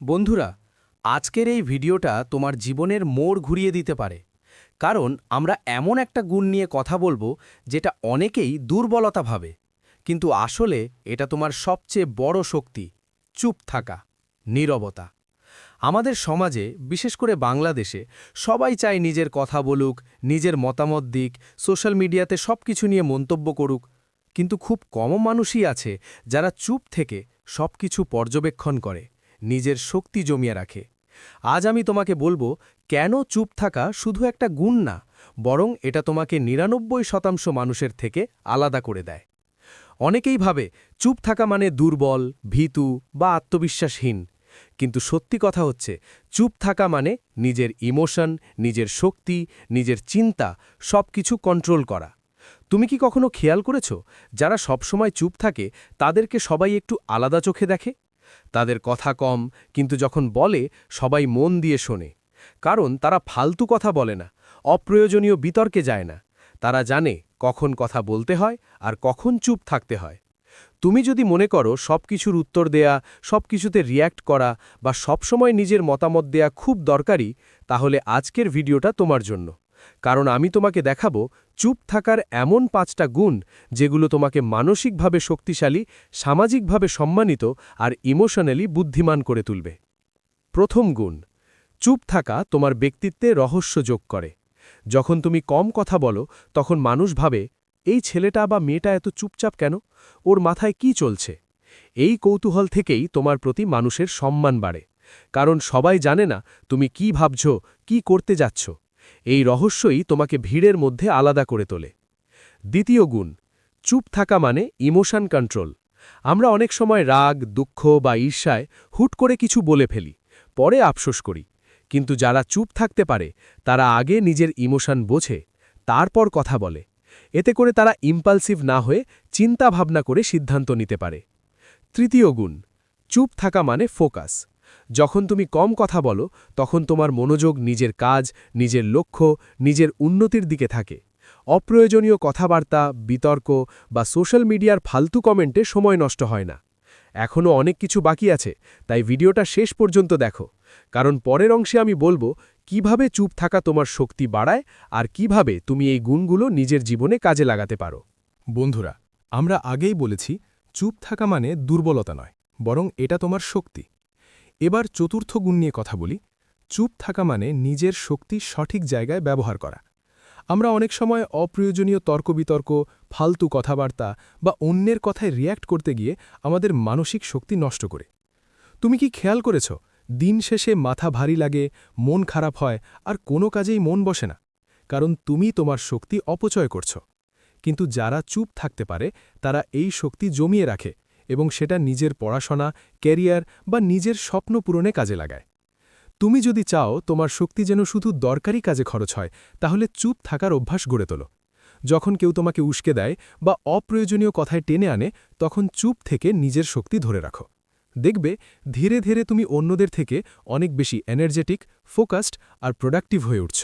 বন্ধুরা, আজকের এই ভিডিওটা তোমার জীবনের মোড় ঘুরিয়ে দিতে পারে। কারণ আমরা এমন একটা গুণ নিয়ে কথা বলবো যেটা অনেকেই দুর্বলতা ভাবে, কিন্তু আসলে এটা তোমার সবচেয়ে বড় শক্তি। চুপ থাকা, নীরবতা। আমাদের সমাজে, বিশেষ করে বাংলাদেশে, সবাই চায় নিজের কথা বলুক, নিজের মতামত দিক, সোশ্যাল মিডিয়াতে সবকিছু নিয়ে মন্তব্য করুক। কিন্তু খুব কম মানুষই আছে যারা চুপ থেকে সবকিছু পর্যবেক্ষণ করে, নিজের শক্তি জমিয়ে রাখে। আজ আমি তোমাকে বলবো কেন চুপ থাকা শুধু একটা গুণ না, বরং এটা তোমাকে ৯৯% মানুষের থেকে আলাদা করে দেয়। অনেকেই ভাবে চুপ থাকা মানে দুর্বল, ভীতু বা আত্মবিশ্বাসহীন। কিন্তু সত্যি কথা হচ্ছে, চুপ থাকা মানে নিজের ইমোশন, নিজের শক্তি, নিজের চিন্তা সবকিছু কন্ট্রোল করা। তুমি কি কখনো খেয়াল করেছ, যারা সবসময় চুপ থাকে তাদেরকে সবাই একটু আলাদা চোখে দেখে? তাদের কথা কম, কিন্তু যখন বলে সবাই মন দিয়ে শোনে। কারণ তারা ফালতু কথা বলে না, অপ্রয়োজনীয় বিতর্কে যায় না। তারা জানে কখন কথা বলতে হয় আর কখন চুপ থাকতে হয়। তুমি যদি মনে করো সবকিছুর উত্তর দেয়া, সবকিছুতে রিয়্যাক্ট করা বা সবসময় নিজের মতামত দেয়া খুব দরকারি, তাহলে আজকের ভিডিওটা তোমার জন্য। কারণ আমি তোমাকে দেখাবো চুপ থাকার এমন ৫টা গুণ যেগুলো তোমাকে মানসিকভাবে শক্তিশালী, সামাজিকভাবে সম্মানিত আর ইমোশনালি বুদ্ধিমান করে তুলবে। প্রথম গুণ, চুপ থাকা তোমার ব্যক্তিত্বে রহস্য যোগ করে। যখন তুমি কম কথা বলো, তখন মানুষ ভাবে, এই ছেলেটা বা মেয়েটা এত চুপচাপ কেন, ওর মাথায় কি চলছে? এই কৌতূহল থেকেই তোমার প্রতি মানুষের সম্মান বাড়ে। কারণ সবাই জানে না তুমি কি ভাবছ, কি করতে যাচ্ছ। এই রহস্যই তোমাকে ভিড়ের মধ্যে আলাদা করে তোলে। দ্বিতীয় গুণ, চুপ থাকা মানে ইমোশন কন্ট্রোল। আমরা অনেক সময় রাগ, দুঃখ বা ঈর্ষায় হুট করে কিছু বলে ফেলি, পরে আফসোস করি। কিন্তু যারা চুপ থাকতে পারে তারা আগে নিজের ইমোশন বোঝে, তারপর কথা বলে। এতে করে তারা ইম্পালসিভ না হয়ে চিন্তা ভাবনা করে সিদ্ধান্ত নিতে পারে। তৃতীয় গুণ, চুপ থাকা মানে ফোকাস। যখন তুমি কম কথা বলো, তখন তোমার মনোযোগ নিজের কাজ, নিজের লক্ষ্য, নিজের উন্নতির দিকে থাকে। অপ্রয়োজনীয় কথাবার্তা, বিতর্ক বা সোশ্যাল মিডিয়ার ফালতু কমেন্টে সময় নষ্ট হয় না। এখনও অনেক কিছু বাকি আছে, তাই ভিডিওটা শেষ পর্যন্ত দেখো। কারণ পরের অংশে আমি বলবো কিভাবে চুপ থাকা তোমার শক্তি বাড়ায় আর কিভাবে তুমি এই গুণগুলো নিজের জীবনে কাজে লাগাতে পারো। বন্ধুরা, আমরা আগেই বলেছি চুপ থাকা মানে দুর্বলতা নয়, বরং এটা তোমার শক্তি। এবার চতুর্থ গুণ নিয়ে কথা বলি। চুপ থাকা মানে নিজের শক্তি সঠিক জায়গায় ব্যবহার করা। আমরা অনেক সময় অপ্রয়োজনীয় তর্ক-বিতর্ক, ফালতু কথাবার্তা বা অন্যের কথায় রিয়্যাক্ট করতে গিয়ে আমাদের মানসিক শক্তি নষ্ট করে। তুমি কি খেয়াল করেছ, দিন শেষে মাথা ভারী লাগে, মন খারাপ হয় আর কোনো কাজেই মন বসে না? কারণ তুমি তোমার শক্তি অপচয় করছ। কিন্তু যারা চুপ থাকতে পারে তারা এই শক্তি জমিয়ে রাখে এবং সেটা নিজের পড়াশোনা, ক্যারিয়ার বা নিজের স্বপ্ন পূরণে কাজে লাগায়। তুমি যদি চাও তোমার শক্তি যেন শুধু দরকারি কাজে খরচ হয়, তাহলে চুপ থাকার অভ্যাস গড়ে তোলো। যখন কেউ তোমাকে উস্কে দেয় বা অপ্রয়োজনীয় কথায় টেনে আনে, তখন চুপ থেকে নিজের শক্তি ধরে রাখো। দেখবে ধীরে ধীরে তুমি অন্যদের থেকে অনেক বেশি এনার্জেটিক, ফোকাসড আর প্রোডাক্টিভ হয়ে উঠছ।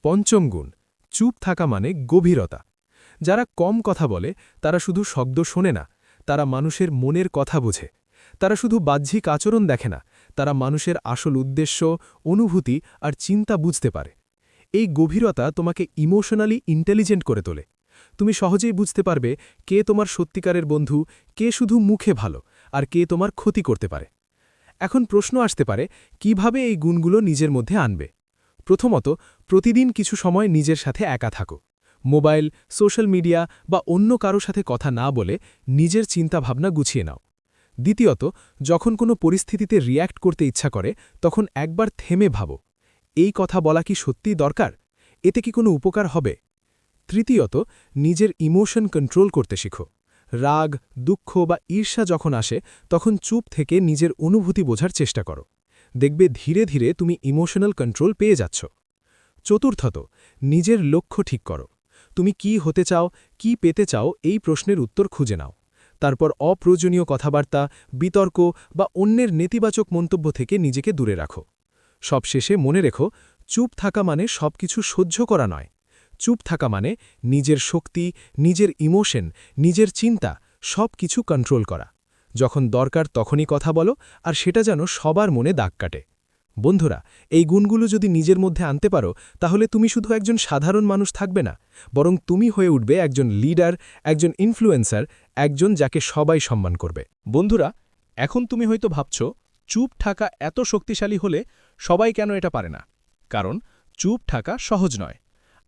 পঞ্চম গুণ, চুপ থাকা মানে গভীরতা। যারা কম কথা বলে তারা শুধু শব্দ শোনে না, তারা মানুষের মনের কথা বোঝে। তারা শুধু বাহ্যিক আচরণ দেখে না, তারা মানুষের আসল উদ্দেশ্য, অনুভূতি আর চিন্তা বুঝতে পারে। এই গভীরতা তোমাকে ইমোশনালি ইন্টেলিজেন্ট করে তোলে। তুমি সহজেই বুঝতে পারবে কে তোমার সত্যিকারের বন্ধু, কে শুধু মুখে ভালো, আর কে তোমার ক্ষতি করতে পারে। এখন প্রশ্ন আসতে পারে, কিভাবে এই গুণগুলো নিজের মধ্যে আনবে? প্রথমত, প্রতিদিন কিছু সময় নিজের সাথে একা থাকো। মোবাইল, সোশ্যাল মিডিয়া বা অন্য কারো সাথে কথা না বলে নিজের চিন্তাভাবনা গুছিয়ে নাও। দ্বিতীয়ত, যখন কোনো পরিস্থিতিতে রিয়্যাক্ট করতে ইচ্ছা করে, তখন একবার থেমে ভাবো, এই কথা বলা কি সত্যিই দরকার? এতে কি কোনো উপকার হবে? তৃতীয়ত, নিজের ইমোশন কন্ট্রোল করতে শিখো। রাগ, দুঃখ বা ঈর্ষা যখন আসে, তখন চুপ থেকে নিজের অনুভূতি বোঝার চেষ্টা করো। দেখবে ধীরে ধীরে তুমি ইমোশনাল কন্ট্রোল পেয়ে যাচ্ছ। চতুর্থত, নিজের লক্ষ্য ঠিক করো। তুমি কি হতে চাও, কি পেতে চাও, এই প্রশ্নের উত্তর খুঁজে নাও। তারপর অপ্রয়োজনীয় কথাবার্তা, বিতর্ক বা অন্যের নেতিবাচক মন্তব্য থেকে নিজেকে দূরে রাখো। সবশেষে মনে রেখো, চুপ থাকা মানে সবকিছু সহ্য করা নয়। চুপ থাকা মানে নিজের শক্তি, নিজের ইমোশন, নিজের চিন্তা সব কিছু কন্ট্রোল করা। যখন দরকার তখনই কথা বলো, আর সেটা যেন সবার মনে দাগ কাটে। বন্ধুরা, এই গুণগুলো যদি নিজের মধ্যে আনতে পারো, তাহলে তুমি শুধু একজন সাধারণ মানুষ থাকবে না, বরং তুমি হয়ে উঠবে একজন লিডার, একজন ইনফ্লুয়েন্সার, একজন যাকে সবাই সম্মান করবে। বন্ধুরা, এখন তুমি হয়তো ভাবছ, চুপ থাকা এত শক্তিশালী হলে সবাই কেন এটা পারে না? কারণ চুপ থাকা সহজ নয়।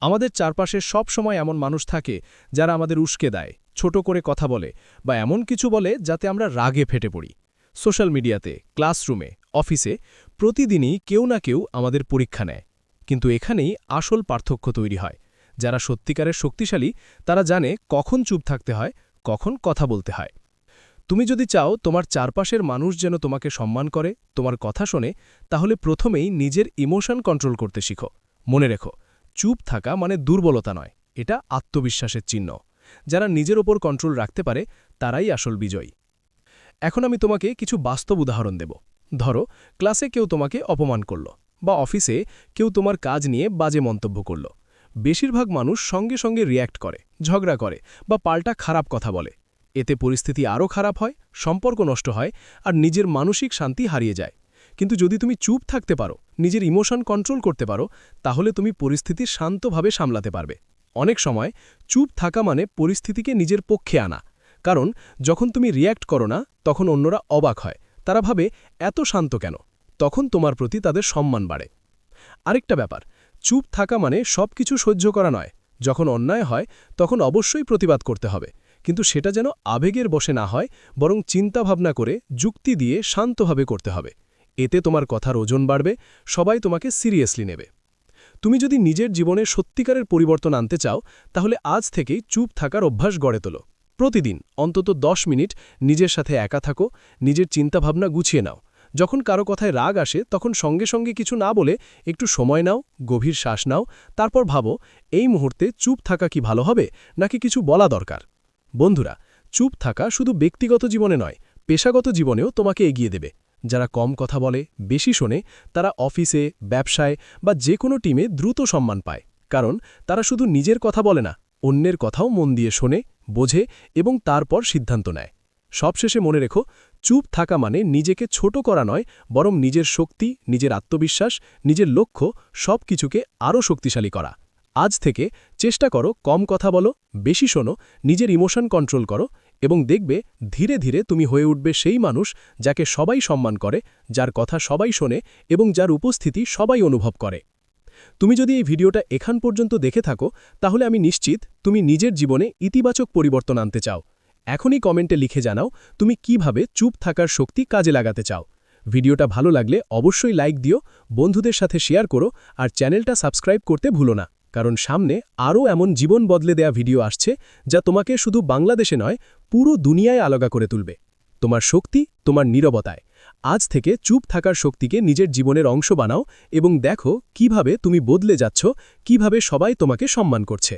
আমাদের চারপাশে সব সময় এমন মানুষ থাকে যারা আমাদের উস্কে দেয়, ছোট করে কথা বলে, বা এমন কিছু বলে যাতে আমরা রাগে ফেটে পড়ি। সোশ্যাল মিডিয়াতে, ক্লাসরুমে, অফিসে প্রতিদিনই কেউ না কেউ আমাদের পরীক্ষা নেয়। কিন্তু এখানেই আসল পার্থক্য তৈরি হয়। যারা সত্যিকারের শক্তিশালী, তারা জানে কখন চুপ থাকতে হয়, কখন কথা বলতে হয়। তুমি যদি চাও তোমার চারপাশের মানুষ যেন তোমাকে সম্মান করে, তোমার কথা শোনে, তাহলে প্রথমেই নিজের ইমোশন কন্ট্রোল করতে শিখো। মনে রেখো, চুপ থাকা মানে দুর্বলতা নয়, এটা আত্মবিশ্বাসের চিহ্ন। যারা নিজের ওপর কন্ট্রোল রাখতে পারে, তারাই আসল বিজয়ী। এখন আমি তোমাকে কিছু বাস্তব উদাহরণ দেব। ধরো, ক্লাসে কেউ তোমাকে অপমান করল, বা অফিসে কেউ তোমার কাজ নিয়ে বাজে মন্তব্য করল। বেশিরভাগ মানুষ সঙ্গে সঙ্গে রিয়্যাক্ট করে, ঝগড়া করে, বা পাল্টা খারাপ কথা বলে। এতে পরিস্থিতি আরও খারাপ হয়, সম্পর্ক নষ্ট হয়, আর নিজের মানসিক শান্তি হারিয়ে যায়। কিন্তু যদি তুমি চুপ থাকতে পারো, নিজের ইমোশন কন্ট্রোল করতে পারো, তাহলে তুমি পরিস্থিতি শান্তভাবে সামলাতে পারবে। অনেক সময় চুপ থাকা মানে পরিস্থিতিকে নিজের পক্ষে আনা। কারণ যখন তুমি রিয়্যাক্ট করো না, তখন অন্যরা অবাক হয়, তারা ভাবে এত শান্ত কেন। তখন তোমার প্রতি তাদের সম্মান বাড়ে। আরেকটা ব্যাপার, চুপ থাকা মানে সবকিছু সহ্য করা নয়। যখন অন্যায় হয়, তখন অবশ্যই প্রতিবাদ করতে হবে, কিন্তু সেটা যেন আবেগের বশে না হয়, বরং চিন্তাভাবনা করে, যুক্তি দিয়ে শান্তভাবে করতে হবে। এতে তোমার কথার ওজন বাড়বে, সবাই তোমাকে সিরিয়াসলি নেবে। তুমি যদি নিজের জীবনে সত্যিকারের পরিবর্তন আনতে চাও, তাহলে আজ থেকেই চুপ থাকার অভ্যাস গড়ে তোলো। প্রতিদিন অন্তত 10 মিনিট নিজের সাথে একা থাকো, নিজের চিন্তাভাবনা গুছিয়ে নাও। যখন কারো কথায় রাগ আসে, তখন সঙ্গে সঙ্গে কিছু না বলে একটু সময় নাও, গভীর শ্বাস নাও, তারপর ভাবো, এই মুহূর্তে চুপ থাকা কি ভালো হবে, নাকি কিছু বলা দরকার। বন্ধুরা, চুপ থাকা শুধু ব্যক্তিগত জীবনে নয়, পেশাগত জীবনেও তোমাকে এগিয়ে দেবে। যারা কম কথা বলে, বেশি শোনে, তারা অফিসে, ব্যবসায় বা যে কোনো টিমে দ্রুত সম্মান পায়। কারণ তারা শুধু নিজের কথা বলে না, অন্যের কথাও মন দিয়ে শোনে, বোঝে এবং তারপর সিদ্ধান্ত নেয়। সবশেষে মনে রেখো, চুপ থাকা মানে নিজেকে ছোট করা নয়, বরং নিজের শক্তি, নিজের আত্মবিশ্বাস, নিজের লক্ষ্য সব কিছুকে আরও শক্তিশালী করা। আজ থেকে চেষ্টা করো কম কথা বলো, বেশি শোনো, নিজের ইমোশন কন্ট্রোল করো, এবং দেখবে ধীরে ধীরে তুমি হয়ে উঠবে সেই মানুষ যাকে সবাই সম্মান করে, যার কথা সবাই শোনে এবং যার উপস্থিতি সবাই অনুভব করে। তুমি যদি এই ভিডিওটা এখান পর্যন্ত দেখে থাকো, তাহলে আমি নিশ্চিত তুমি নিজের জীবনে ইতিবাচক পরিবর্তন আনতে চাও। এখনই কমেন্টে লিখে জানাও তুমি কিভাবে চুপ থাকার শক্তি কাজে লাগাতে চাও। ভিডিওটা ভালো লাগলে অবশ্যই লাইক দিও, বন্ধুদের সাথে শেয়ার করো, আর চ্যানেলটা সাবস্ক্রাইব করতে ভুলো না। কারণ সামনে আরও এমন জীবন বদলে দেয়া ভিডিও আসছে, যা তোমাকে শুধু বাংলাদেশে নয়, পুরো দুনিয়ায় আলগা করে তুলবে। তোমার শক্তি তোমার নীরবতায়। আজ থেকে চুপ থাকার শক্তিকে নিজের জীবনের অংশ বানাও এবং দেখো কিভাবে তুমি বদলে যাচ্ছ, কিভাবে সবাই তোমাকে সম্মান করছে।